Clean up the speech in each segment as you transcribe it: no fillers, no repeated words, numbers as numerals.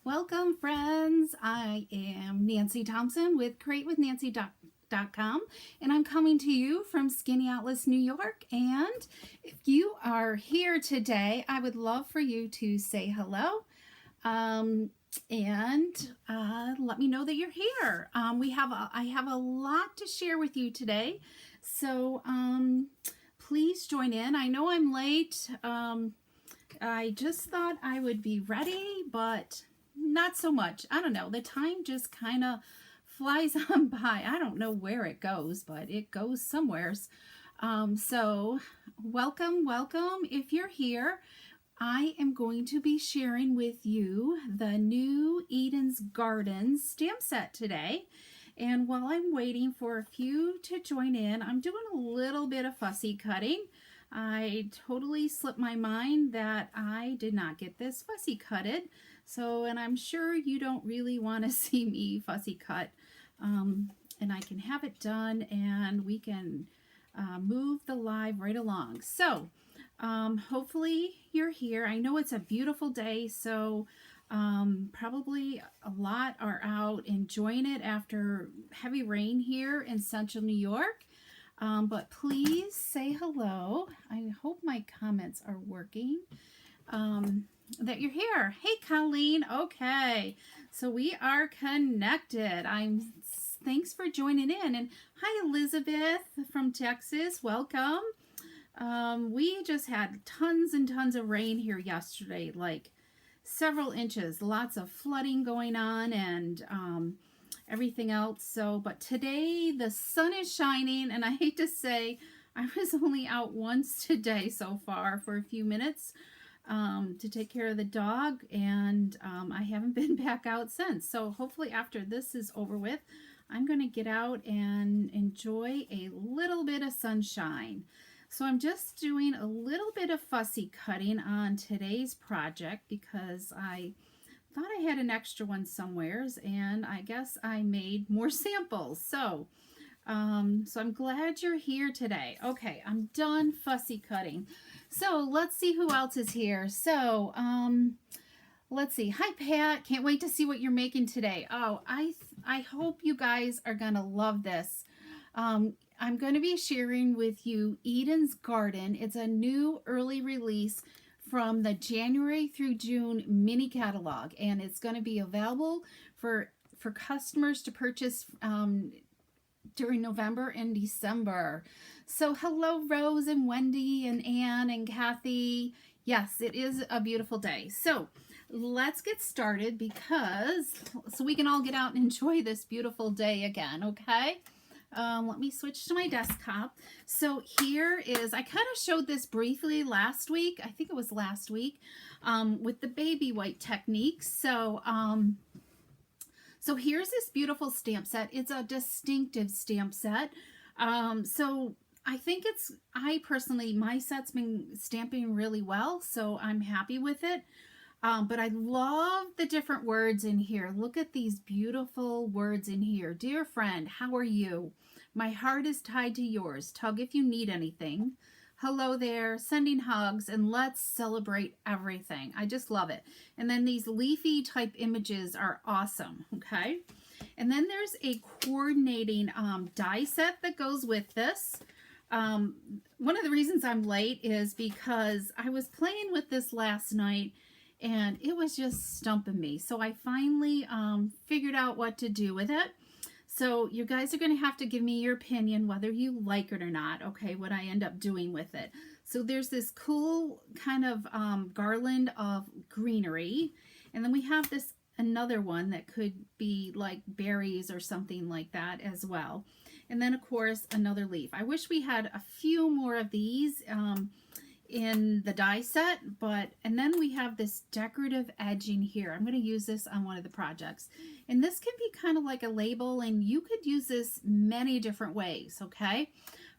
Welcome, friends. I am Nancy Thompson with createwithnancy.com, and I'm coming to you from Skinny Atlas, New York. And if you are here today, I would love for you to say hello and let me know that you're here. I have a lot to share with you today, so please join in. I know I'm late. I just thought I would be ready, but not so much. I don't know. The time just kind of flies on by. I don't know where it goes, but it goes somewheres. So welcome. If you're here, I am going to be sharing with you the new Eden's Gardens stamp set today. And while I'm waiting for a few to join in, I'm doing a little bit of fussy cutting. I totally slipped my mind that I did not get this fussy cutted. So, and I'm sure you don't really want to see me fussy cut. And I can have it done and we can move the live right along. So, hopefully you're here. I know it's a beautiful day, so probably a lot are out enjoying it after heavy rain here in central New York. But please say hello. I hope my comments are working. That you're here. Hey, Colleen. Okay, so we are connected. Thanks for joining in. And hi, Elizabeth from Texas. Welcome. We just had tons and tons of rain here yesterday, like several inches, lots of flooding going on and everything else. So, but today the sun is shining, and I hate to say I was only out once today so far for a few minutes to take care of the dog, and I haven't been back out since. So hopefully after this is over with, I'm going to get out and enjoy a little bit of sunshine. So I'm just doing a little bit of fussy cutting on today's project because I thought I had an extra one somewheres, and I guess I made more samples. So I'm glad you're here today. Okay, I'm done fussy cutting. So let's see who else is here. So let's see. Hi, Pat. Can't wait to see what you're making today. Oh, I hope you guys are gonna love this. I'm going to be sharing with you Eden's Garden. It's a new early release from the January through June mini catalog, and it's going to be available for customers to purchase during November and December. So hello, Rose and Wendy and Anne and Kathy. Yes, it is a beautiful day. So let's get started so we can all get out and enjoy this beautiful day again, okay? Let me switch to my desktop. So here is, I kind of showed this briefly last week. I think it was last week with the baby white technique. So, so here's this beautiful stamp set. It's a distinctive stamp set. So I think I personally, my set's been stamping really well, so I'm happy with it. But I love the different words in here. Look at these beautiful words in here. Dear friend, how are you? My heart is tied to yours. Tug if you need anything. Hello there, sending hugs, and let's celebrate everything. I just love it. And then these leafy type images are awesome, okay? And then there's a coordinating die set that goes with this. One of the reasons I'm late is because I was playing with this last night, and it was just stumping me. So I finally figured out what to do with it. So you guys are going to have to give me your opinion whether you like it or not, okay, what I end up doing with it. So there's this cool kind of garland of greenery. And then we have this another one that could be like berries or something like that as well. And then, of course, another leaf. I wish we had a few more of these in the die set, and then we have this decorative edging here. I'm going to use this on one of the projects, and this can be kind of like a label, and you could use this many different ways, okay?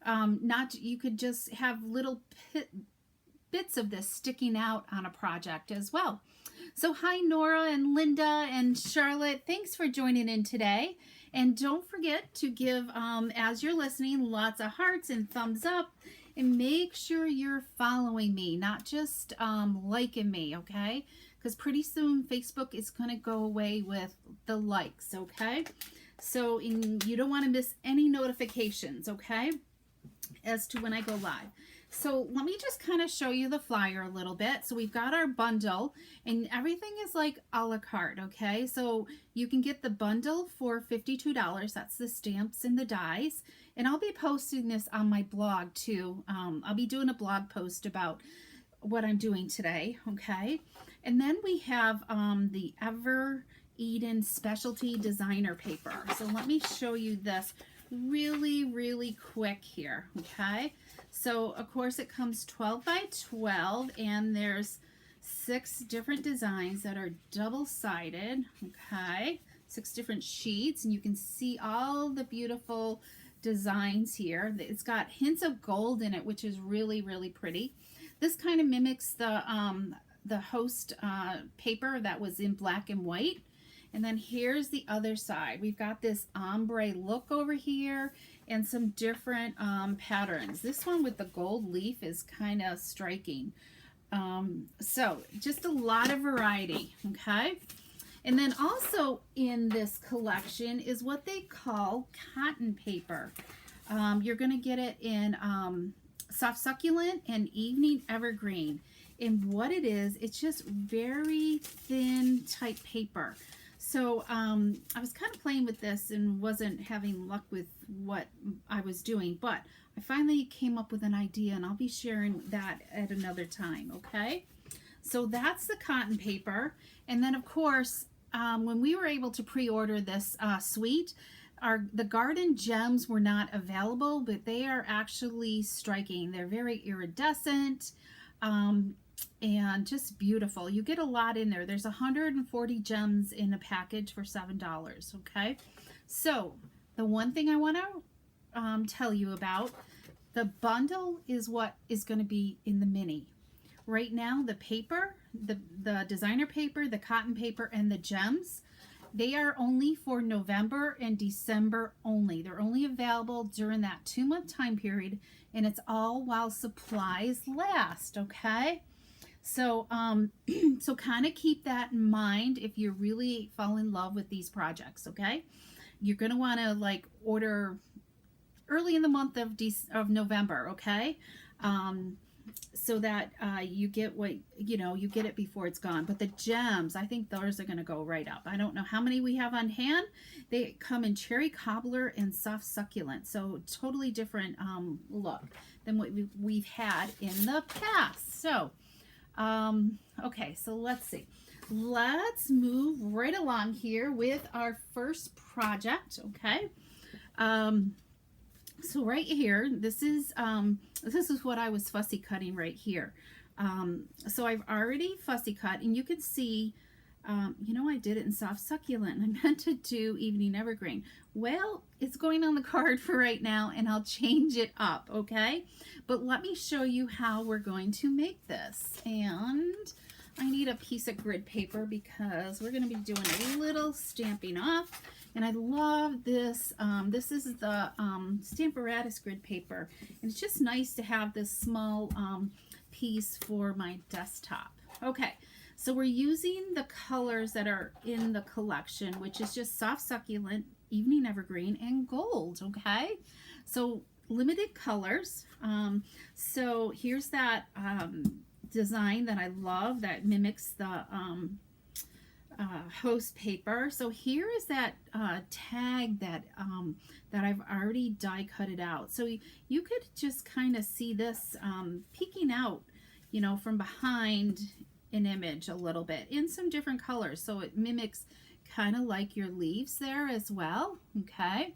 You could just have little bits of this sticking out on a project as well. So hi, Nora and Linda and Charlotte. Thanks for joining in today. And don't forget to give, as you're listening, lots of hearts and thumbs up And make sure you're following me, not just liking me, okay? Because pretty soon Facebook is going to go away with the likes, okay? So you don't want to miss any notifications, okay, as to when I go live. So let me just kind of show you the flyer a little bit. So we've got our bundle, and everything is like a la carte, okay? So you can get the bundle for $52. That's the stamps and the dies. And I'll be posting this on my blog too. I'll be doing a blog post about what I'm doing today, okay? And then we have the Evergreen specialty designer paper. So let me show you this really quick here, okay? So of course it comes 12 by 12, and there's 6 different designs that are double-sided, okay? 6 different sheets, and you can see all the beautiful designs here. It's got hints of gold in it, which is really pretty. This kind of mimics the host paper that was in black and white. And then here's the other side. We've got this ombre look over here and some different patterns. This one with the gold leaf is kind of striking. So just a lot of variety, okay? And then also in this collection is what they call cotton paper. You're going to get it in soft succulent and evening evergreen. And what it is, it's just very thin type paper. So I was kind of playing with this and wasn't having luck with what I was doing, but I finally came up with an idea, and I'll be sharing that at another time, okay? So that's the cotton paper. And then of course, when we were able to pre-order this suite, the garden gems were not available, but they are actually striking. They're very iridescent and just beautiful. You get a lot in there. There's 140 gems in a package for $7, okay? So the one thing I want to tell you about, the bundle is what is going to be in the mini. Right now, the paper, the designer paper, the cotton paper, and the gems, they are only for November and December only. They're only available during that 2-month time period, and it's all while supplies last, okay? So, so kind of keep that in mind if you really fall in love with these projects, okay? You're going to want to like order early in the month of November, okay? So that you get what, you get it before it's gone. But the gems, I think those are going to go right up. I don't know how many we have on hand. They come in cherry cobbler and soft succulent. So totally different look than what we've had in the past. So, okay, so let's see. Let's move right along here with our first project, okay? So right here, this is what I was fussy cutting right here. So I've already fussy cut, and you can see, I did it in soft succulent, and I meant to do evening evergreen. Well, it's going on the card for right now, and I'll change it up, okay? But let me show you how we're going to make this. And I need a piece of grid paper because we're going to be doing a little stamping off. And I love this. This is the Stamparatus grid paper. And it's just nice to have this small piece for my desktop. Okay, so we're using the colors that are in the collection, which is just soft succulent, evening evergreen, and gold, okay? So limited colors. So here's that design that I love that mimics the host paper. So here is that tag that I've already die cut it out. So you could just kind of see this peeking out, from behind an image a little bit in some different colors. So it mimics kind of like your leaves there as well. Okay.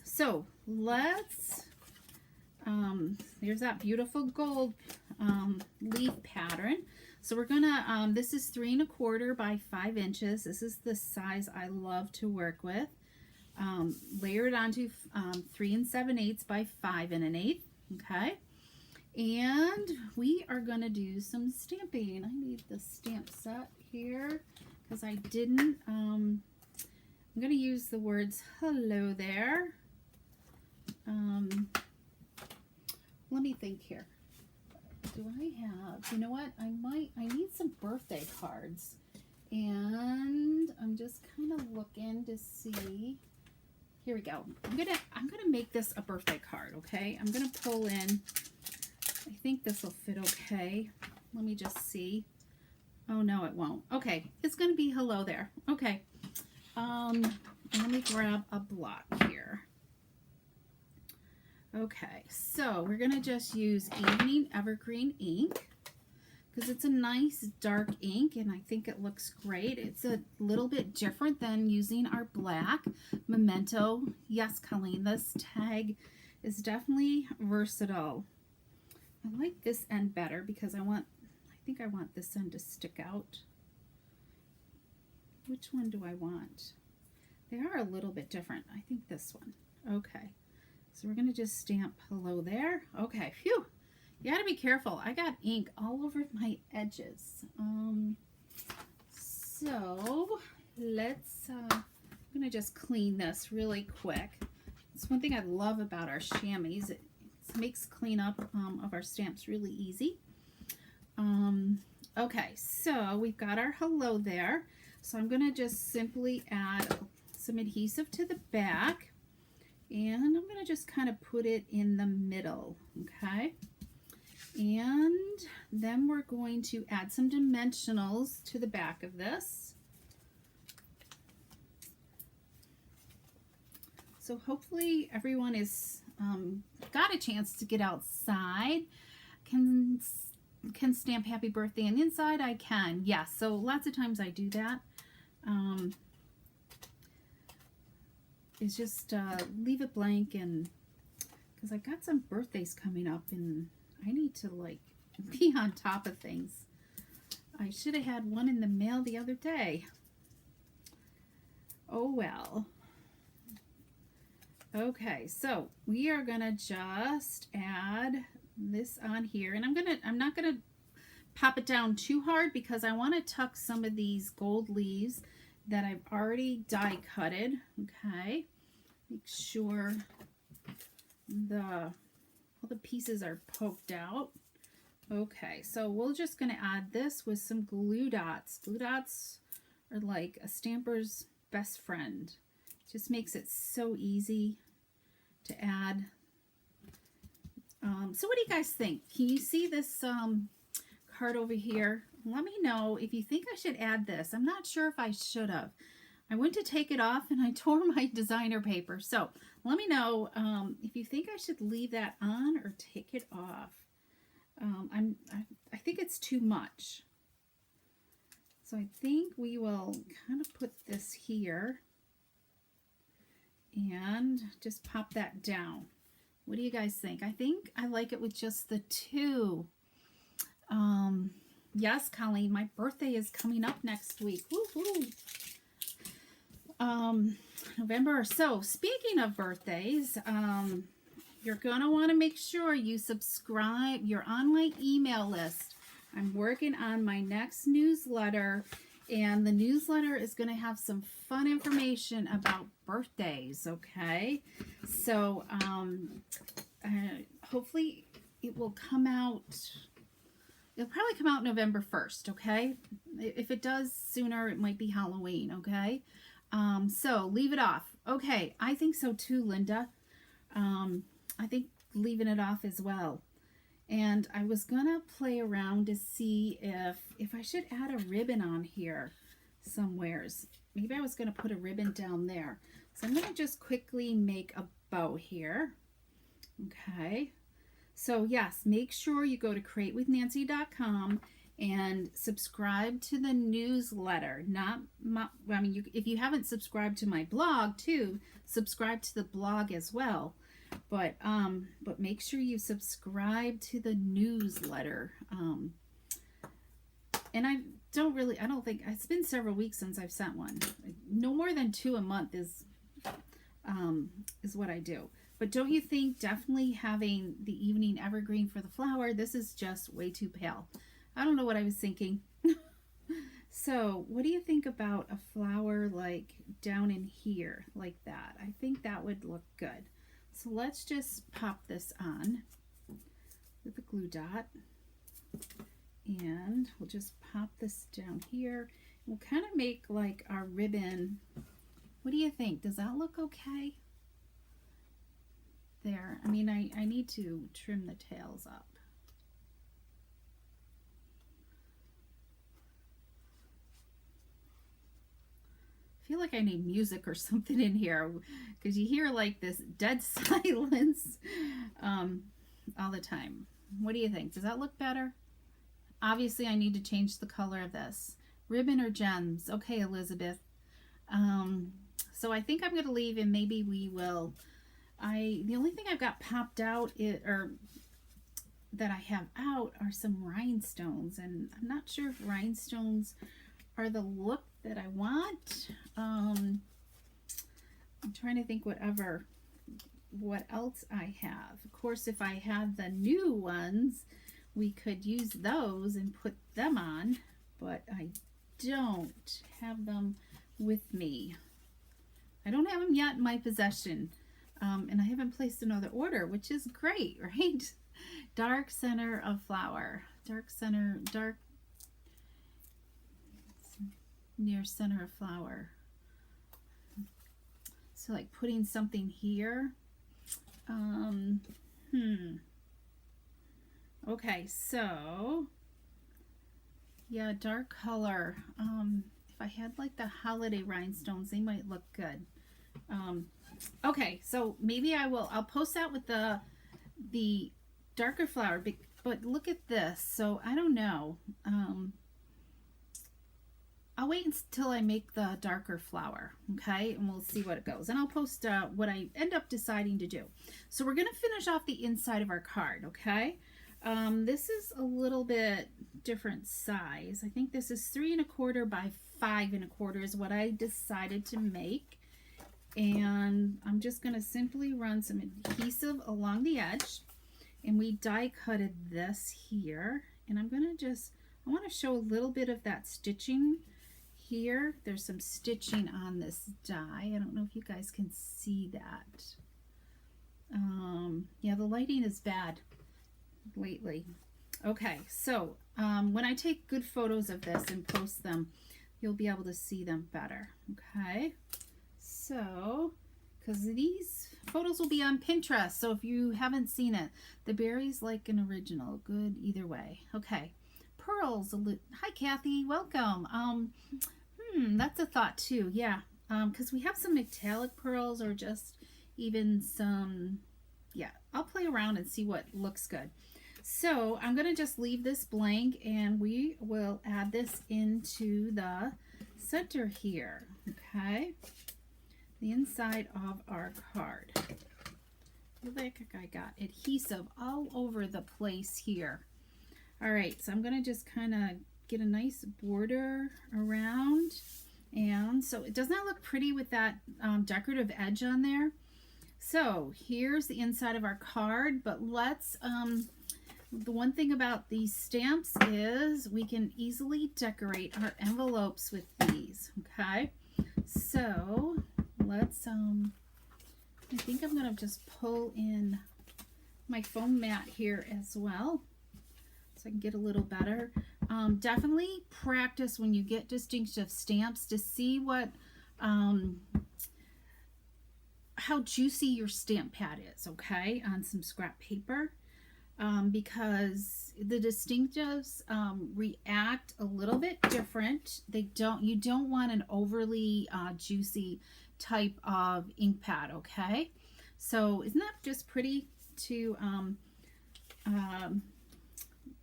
So let's, there's that beautiful gold leaf pattern. So we're gonna, this is 3 1/4 by 5 inches. This is the size I love to work with. Layer it onto 3 7/8 by 5 1/8. Okay. And we are gonna do some stamping. I need the stamp set here because I didn't, I'm gonna use the words hello there. let me think here. Do I have, you know what? I need some birthday cards. And I'm just kind of looking to see. Here we go. I'm gonna make this a birthday card, okay? I'm gonna pull in. I think this will fit okay. Let me just see. Oh no, it won't. Okay, it's gonna be hello there. Okay. Let me grab a block here. Okay, so we're gonna just use Evening Evergreen ink because it's a nice dark ink and I think it looks great. It's a little bit different than using our black Memento. Yes, Colleen, this tag is definitely versatile. I like this end better because I think I want this end to stick out. Which one do I want? They are a little bit different. I think this one. Okay. So we're going to just stamp hello there. Okay, phew. You got to be careful. I got ink all over my edges. So let's, I'm going to just clean this really quick. It's one thing I love about our chamois. It makes cleanup of our stamps really easy. Okay, so we've got our hello there. So I'm going to just simply add some adhesive to the back. And I'm going to just kind of put it in the middle, okay? And then we're going to add some dimensionals to the back of this. So hopefully everyone is got a chance to get outside. Can stamp happy birthday on the inside? I can, yes. So lots of times I do that. Is just leave it blank, and because I've got some birthdays coming up and I need to like be on top of things. I should have had one in the mail the other day. Oh well. Okay, so we are gonna just add this on here, and I'm not gonna pop it down too hard because I want to tuck some of these gold leaves that I've already die cutted. Okay, make sure all the pieces are poked out. Okay, so we're just going to add this with some glue dots. Glue dots are like a stamper's best friend. Just makes it so easy to add. So what do you guys think? Can you see this card over here? Let me know if you think I should add this. I'm not sure if I should have. I went to take it off and I tore my designer paper. So let me know if you think I should leave that on or take it off. I think it's too much. So I think we will kind of put this here and just pop that down. What do you guys think? I think I like it with just the two. Yes, Colleen, my birthday is coming up next week. Woo-hoo. November. So speaking of birthdays, you're going to want to make sure you subscribe. You're on my email list. I'm working on my next newsletter, and the newsletter is going to have some fun information about birthdays, okay? So hopefully it will come out. It'll probably come out November 1st, okay? If it does sooner, it might be Halloween, okay? So leave it off. Okay, I think so too, Linda. I think leaving it off as well. And I was gonna play around to see if I should add a ribbon on here somewheres. Maybe I was gonna put a ribbon down there. So I'm gonna just quickly make a bow here. Okay. So yes, make sure you go to createwithnancy.com and subscribe to the newsletter. If you haven't subscribed to my blog too, subscribe to the blog as well. But make sure you subscribe to the newsletter. And I don't think it's been several weeks since I've sent one. No more than 2 a month is what I do. But don't you think definitely having the Evening Evergreen for the flower, this is just way too pale. I don't know what I was thinking. So what do you think about a flower like down in here like that? I think that would look good. So let's just pop this on. with the glue dot. And we'll just pop this down here. We'll kind of make like our ribbon. What do you think? Does that look okay? There. I mean, I need to trim the tails up. I feel like I need music or something in here because you hear like this dead silence all the time. What do you think? Does that look better? Obviously, I need to change the color of this. Ribbon or gems? Okay, Elizabeth. So I think I'm going to leave, and maybe we will. The only thing I've got popped out or that I have out are some rhinestones, and I'm not sure if rhinestones are the look that I want. I'm trying to think what else I have. Of course, if I had the new ones, we could use those and put them on, but I don't have them with me. I don't have them yet in my possession, and I haven't placed another order, which is great, right? Dark center of flower, dark near center of flower. So like putting something here. Okay, so yeah, dark color. If I had like the holiday rhinestones, they might look good. Okay, so maybe I'll post that with the darker flower, but look at this. So I don't know. I'll wait until I make the darker flower, okay? And we'll see what it goes. And I'll post what I end up deciding to do. So we're going to finish off the inside of our card, okay? This is a little bit different size. I think this is 3 1/4 by 5 1/4 is what I decided to make. And I'm just going to simply run some adhesive along the edge. And we die cutted this here. And I'm going to I want to show a little bit of that stitching here. There's some stitching on this die. I don't know if you guys can see that. Yeah, the lighting is bad lately. Okay, so when I take good photos of this and post them, you'll be able to see them better. Okay, so because these photos will be on Pinterest, so if you haven't seen it, the berry's like an original. Good either way. Okay, pearls. Hi Kathy, welcome. That's a thought too. Yeah, because we have some metallic pearls or just even some. Yeah, I'll play around and see what looks good. So I'm going to just leave this blank, and we will add this into the center here. Okay, the inside of our card. I feel like I got adhesive all over the place here. All right, so I'm going to just kind of get a nice border around, and so it does not look pretty with that decorative edge on there. So here's the inside of our card, but let's the one thing about these stamps is we can easily decorate our envelopes with these. Okay, so let's I think I'm gonna just pull in my foam mat here as well so I can get a little better. Definitely practice when you get distinctive stamps to see what how juicy your stamp pad is, okay, on some scrap paper, because the distinctives react a little bit different. You don't want an overly juicy type of ink pad, okay? So isn't that just pretty to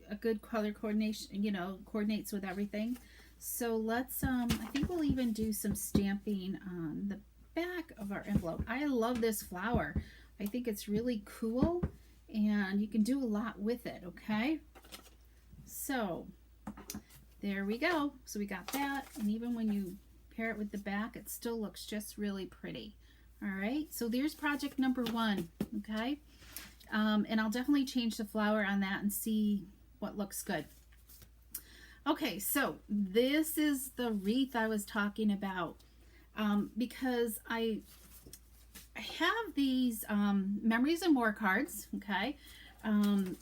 a good color coordination, you know, coordinates with everything. So let's I think we'll even do some stamping on the back of our envelope. I love this flower. I think it's really cool, and you can do a lot with it. Okay, so there we go. So we got that, and even when you pair it with the back, it still looks just really pretty. All right, so there's project number 1. Okay, and I'll definitely change the flower on that and see what looks good. Okay, so this is the wreath I was talking about. Because I have these Memories and More cards, okay?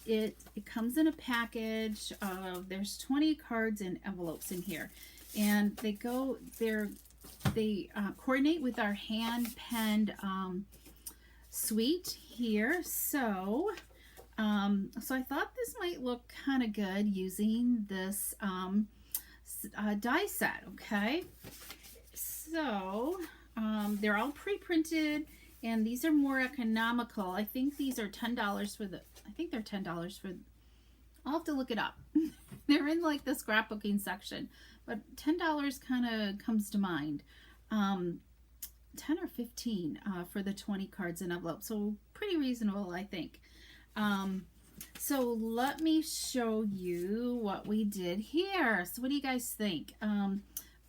It comes in a package of, there's 20 cards and envelopes in here, and they coordinate with our hand penned suite here. So so I thought this might look kind of good using this die set. Okay, so they're all pre-printed, and these are more economical. I think these are $10 for the, I think they're $10 for, I'll have to look it up. They're in like the scrapbooking section, but $10 kind of comes to mind. 10 or 15 for the 20 cards and envelopes, so pretty reasonable, I think. So let me show you what we did here. So what do you guys think?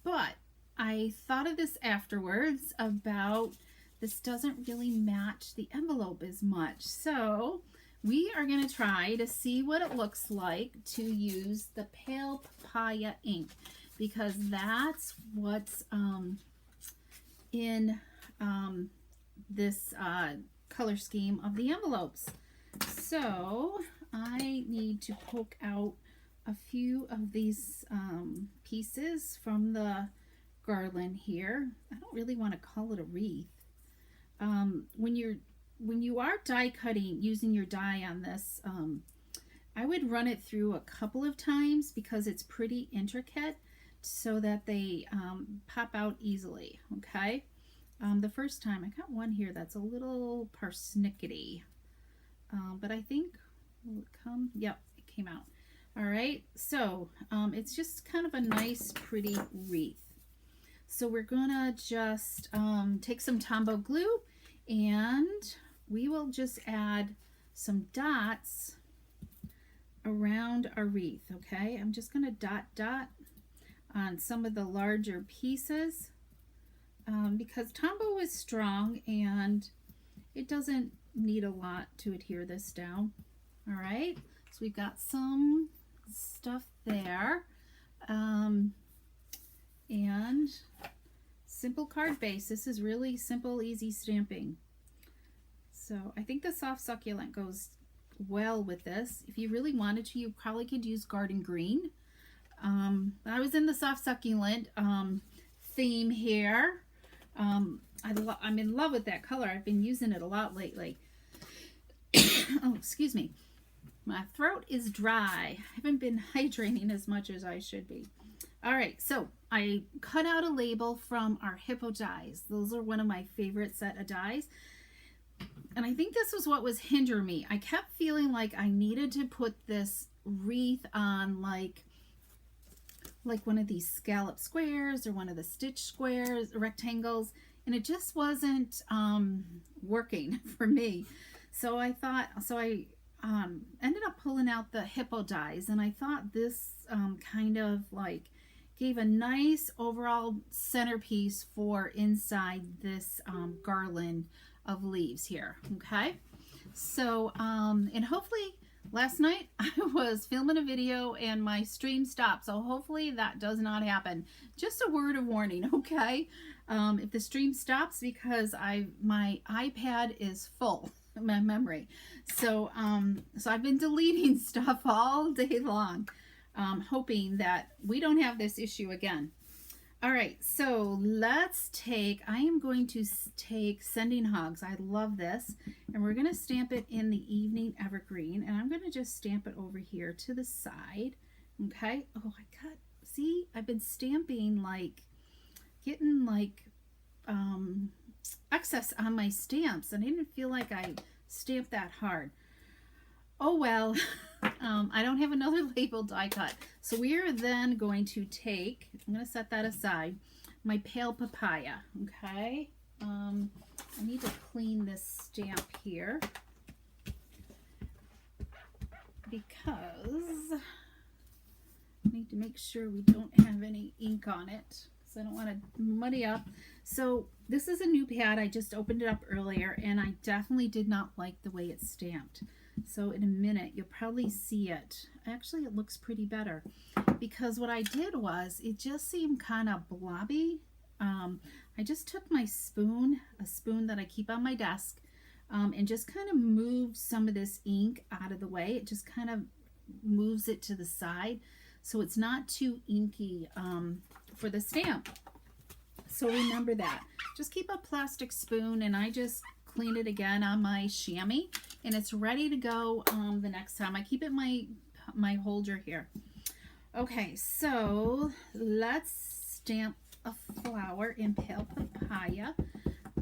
But I thought of this afterwards about this doesn't really match the envelope as much. So we are going to try to see what it looks like to use the pale papaya ink, because that's what's in this color scheme of the envelopes. So I need to poke out a few of these pieces from the garland here. I don't really want to call it a wreath. When you are die cutting using your die on this, I would run it through a couple of times because it's pretty intricate, so that they pop out easily. Okay, the first time I got one here that's a little persnickety, but I think, will it come? Yep, it came out. All right, so it's just kind of a nice pretty wreath. So we're gonna just take some Tombow glue, and we will just add some dots around our wreath. Okay, I'm just gonna dot on some of the larger pieces because Tombow is strong and it doesn't need a lot to adhere this down. All right, so we've got some stuff there, and simple card base. This is really simple, easy stamping. So I think the soft succulent goes well with this. If you really wanted to, you probably could use garden green. I was in the soft succulent theme here. I'm in love with that color. I've been using it a lot lately. Oh, excuse me. My throat is dry. I haven't been hydrating as much as I should be. All right, so I cut out a label from our Hippo dies. Those are one of my favorite set of dies. And I think this was what was hindering me. I kept feeling like I needed to put this wreath on like one of these scallop squares or one of the stitch squares, rectangles, and it just wasn't working for me. So I ended up pulling out the Hippo dies, and I thought this kind of like gave a nice overall centerpiece for inside this garland of leaves here. Okay, so and hopefully last night I was filming a video and my stream stopped, so hopefully that does not happen. Just a word of warning, okay? If the stream stops, because my iPad is full, my memory. So so I've been deleting stuff all day long, hoping that we don't have this issue again. All right, so I am going to take Sending Hugs. I love this. And we're going to stamp it in the Evening Evergreen. And I'm going to just stamp it over here to the side. Okay. Oh, see, I've been stamping getting excess on my stamps. And I didn't feel like I stamped that hard. Oh, well. I don't have another label die cut. So we are then going to take, I'm going to set that aside, my pale papaya. Okay. I need to clean this stamp here because I need to make sure we don't have any ink on it, because I don't want to muddy up. So this is a new pad. I just opened it up earlier, and I definitely did not like the way it's stamped. So in a minute, you'll probably see it. Actually, it looks pretty better, because what I did was, it just seemed kind of blobby. I just took my spoon, a spoon that I keep on my desk, and just kind of move some of this ink out of the way. It just kind of moves it to the side so it's not too inky for the stamp. So remember that. Just keep a plastic spoon, and I just clean it again on my chamois, and it's ready to go the next time. I keep it in my holder here. Okay, so let's stamp a flower in pale papaya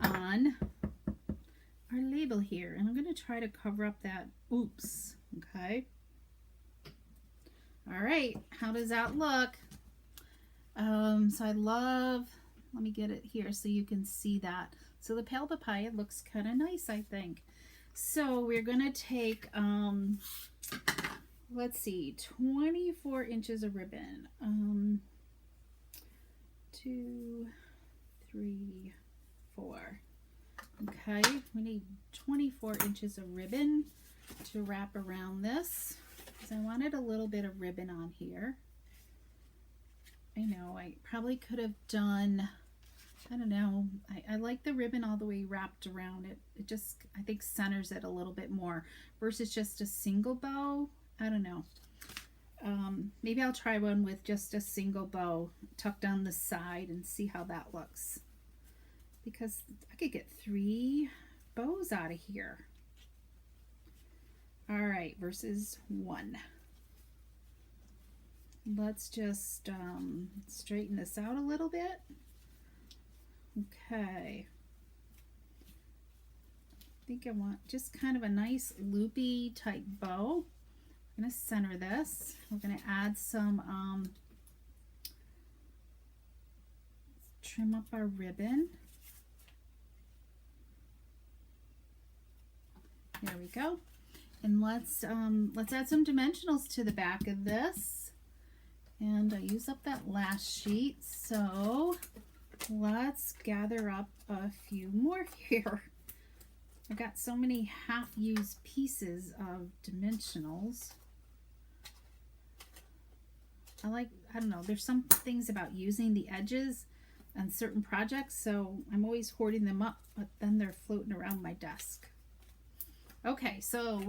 on our label here, and I'm going to try to cover up that oops. Okay, all right, how does that look? So I love, let me get it here so you can see that. So the pale papaya looks kind of nice, I think. So we're going to take let's see, 24 inches of ribbon. 2, 3, 4. Okay, we need 24 inches of ribbon to wrap around this, because I wanted a little bit of ribbon on here. I know I probably could have done, I don't know, I like the ribbon all the way wrapped around it. It just, I think, centers it a little bit more versus just a single bow. I don't know. Maybe I'll try one with just a single bow tucked down the side and see how that looks. Because I could get 3 bows out of here. All right, versus 1. Let's just straighten this out a little bit. Okay. I think I want just kind of a nice loopy type bow. I'm going to center this. We're going to add some, trim up our ribbon. There we go. And let's add some dimensionals to the back of this. And I used up that last sheet, so let's gather up a few more here. I got so many half-used pieces of dimensionals. I don't know, there's some things about using the edges on certain projects, so I'm always hoarding them up, but then they're floating around my desk. Okay, so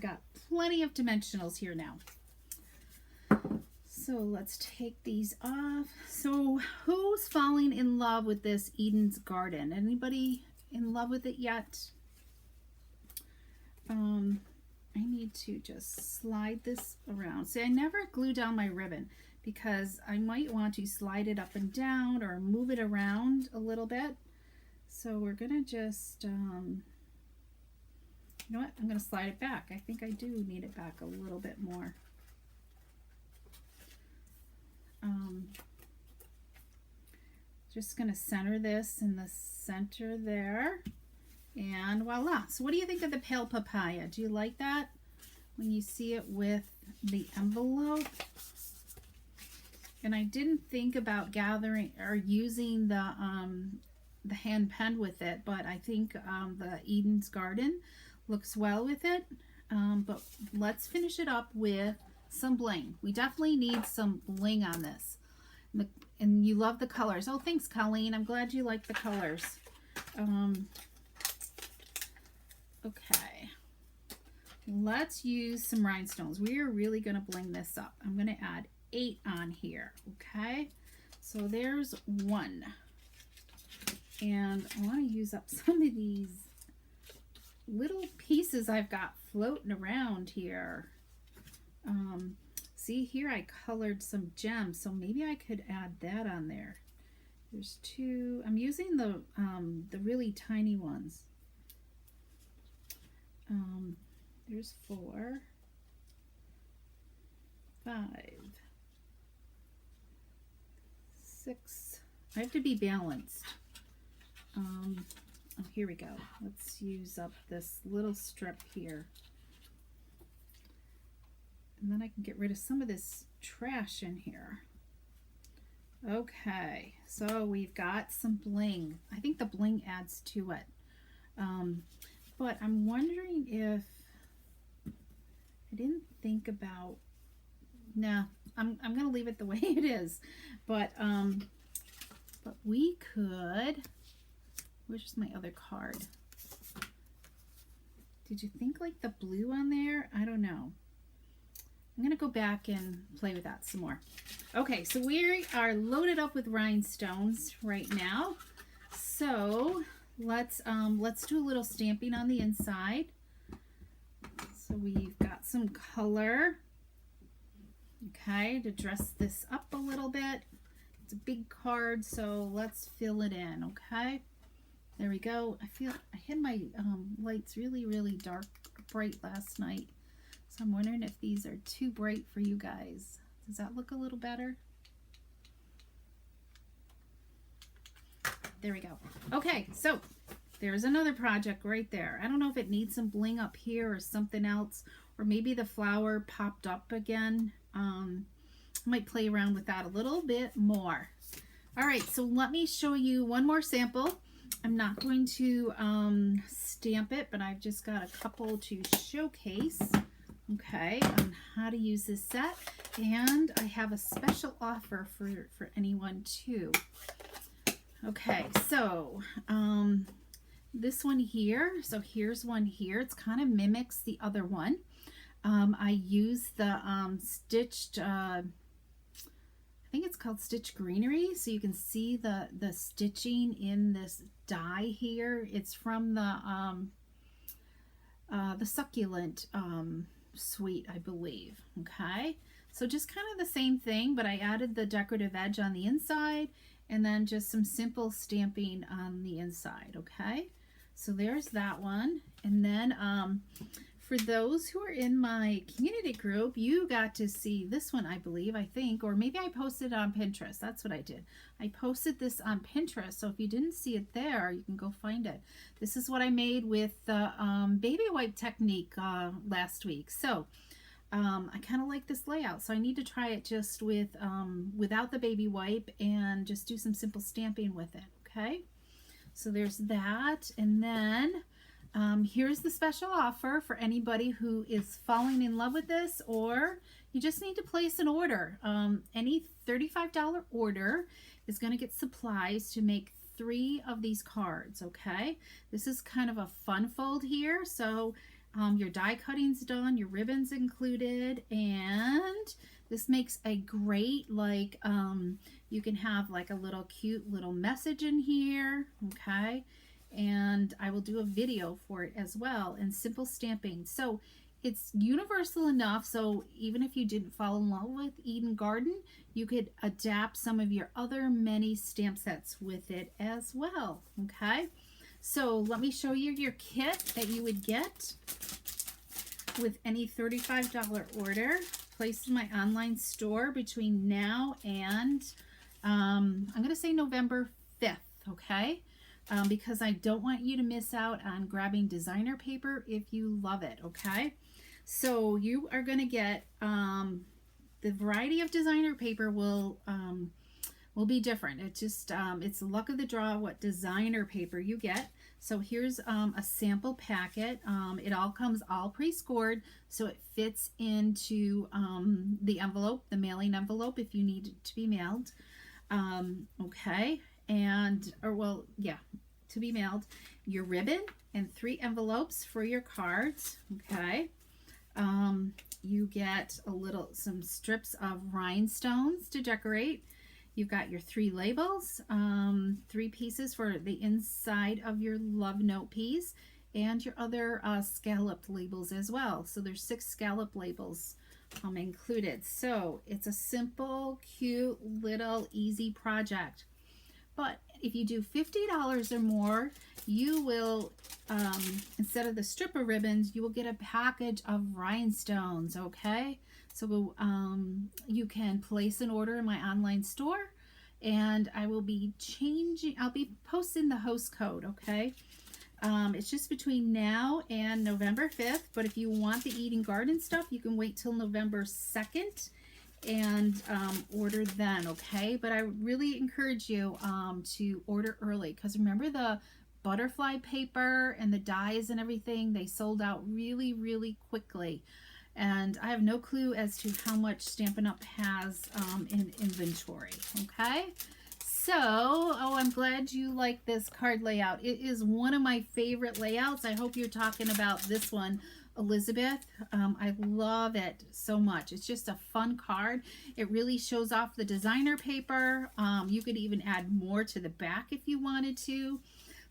got plenty of dimensionals here now. So let's take these off. So who's falling in love with this Eden's Garden? Anybody in love with it yet? I need to just slide this around. See, I never glue down my ribbon because I might want to slide it up and down or move it around a little bit. So we're gonna just, you know what? I'm gonna slide it back. I think I do need it back a little bit more. Just gonna center this in the center there. And voila. So what do you think of the pale papaya? Do you like that when you see it with the envelope? And I didn't think about gathering or using the hand pen with it, but I think the Eden's Garden looks well with it. But let's finish it up with some bling. We definitely need some bling on this. And you love the colors. Oh, thanks, Colleen. I'm glad you like the colors. Okay, let's use some rhinestones. We are really going to bling this up. I'm going to add 8 on here. Okay, so there's 1. And I want to use up some of these little pieces I've got floating around here. See here, I colored some gems, so maybe I could add that on there. There's 2. I'm using the really tiny ones. There's 4, 5, 6. I have to be balanced. Oh, here we go. Let's use up this little strip here. And then I can get rid of some of this trash in here. Okay, so we've got some bling. I think the bling adds to it. But I'm wondering if I didn't think about, nah, I'm gonna leave it the way it is. But we could, where's my other card? Did you think like the blue on there? I don't know. I'm going to go back and play with that some more. Okay, so we are loaded up with rhinestones right now. So let's do a little stamping on the inside. So we've got some color, okay, to dress this up a little bit. It's a big card, so let's fill it in, okay? There we go. I had my lights really dark, bright last night. So I'm wondering if these are too bright for you guys. Does that look a little better? There we go. Okay, so there's another project right there. I don't know if it needs some bling up here or something else, or maybe the flower popped up again. I might play around with that a little bit more. All right, so let me show you one more sample. I'm not going to stamp it, but I've just got a couple to showcase, okay, on how to use this set. And I have a special offer for anyone too. Okay, so this one here, so here's one here. It's kind of mimics the other one. I use the stitched, I think it's called Stitch Greenery, so you can see the stitching in this die here. It's from the Succulent suite, I believe. Okay, so just kind of the same thing, but I added the decorative edge on the inside and then just some simple stamping on the inside. Okay, so there's that one. And then for those who are in my community group, you got to see this one, I believe, I think, or maybe I posted it on Pinterest. That's what I did. I posted this on Pinterest, so if you didn't see it there, you can go find it. This is what I made with the baby wipe technique last week. So I kind of like this layout, so I need to try it just with without the baby wipe and just do some simple stamping with it. Okay, so there's that. And then here's the special offer for anybody who is falling in love with this, or you just need to place an order. Any $35 order is going to get supplies to make 3 of these cards. Okay, this is kind of a fun fold here, so your die cutting's done, your ribbons included, and this makes a great, like, you can have like a little cute little message in here. Okay, and I will do a video for it as well, and simple stamping. So it's universal enough, so even if you didn't fall in love with Eden Garden, you could adapt some of your other many stamp sets with it as well. Okay, so let me show you your kit that you would get with any $35 order placed in my online store between now and I'm going to say November 5th, okay? Because I don't want you to miss out on grabbing designer paper if you love it, okay? So you are going to get the variety of designer paper will be different. It's just it's the luck of the draw what designer paper you get. So here's a sample packet. It all comes all pre-scored, so it fits into the envelope, the mailing envelope, if you need it to be mailed. Okay, and to be mailed, your ribbon and 3 envelopes for your cards. Okay, you get some strips of rhinestones to decorate. You've got your 3 labels, 3 pieces for the inside of your love note piece, and your other scalloped labels as well. So there's 6 scallop labels included. So it's a simple, cute, little, easy project. But if you do $50 or more, you will, instead of the strip of ribbons, you will get a package of rhinestones, okay? So you can place an order in my online store, and I will be I'll be posting the host code, okay? It's just between now and November 5th, but if you want the Eden Garden stuff, you can wait till November 2nd and order then, okay? But I really encourage you to order early, because remember the butterfly paper and the dies and everything, they sold out really quickly. And I have no clue as to how much Stampin' Up! Has in inventory, okay? oh, I'm glad you like this card layout. It is one of my favorite layouts. I hope you're talking about this one, Elizabeth. I love it so much. It's just a fun card. It really shows off the designer paper. You could even add more to the back if you wanted to.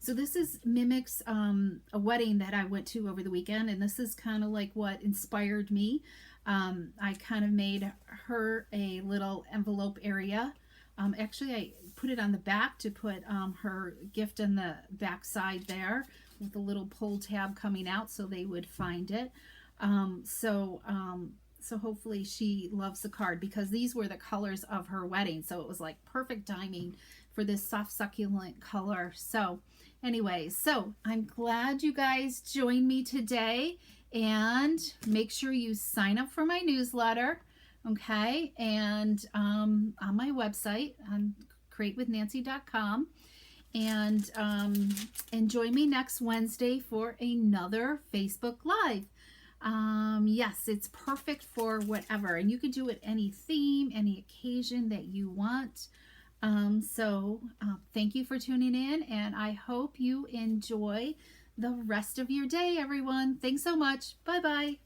So this mimics a wedding that I went to over the weekend, and this is kind of like what inspired me. I kind of made her a little envelope area. Actually, I put it on the back to put her gift on the back side there with a little pull tab coming out so they would find it. So hopefully she loves the card, because these were the colors of her wedding. So it was like perfect timing for this soft succulent color. So anyways, so I'm glad you guys joined me today, and make sure you sign up for my newsletter. Okay, and on my website on createwithnancy.com, and join me next Wednesday for another Facebook Live. Yes, it's perfect for whatever, and you can do it any theme, any occasion that you want. Thank you for tuning in, and I hope you enjoy the rest of your day, everyone. Thanks so much. Bye-bye.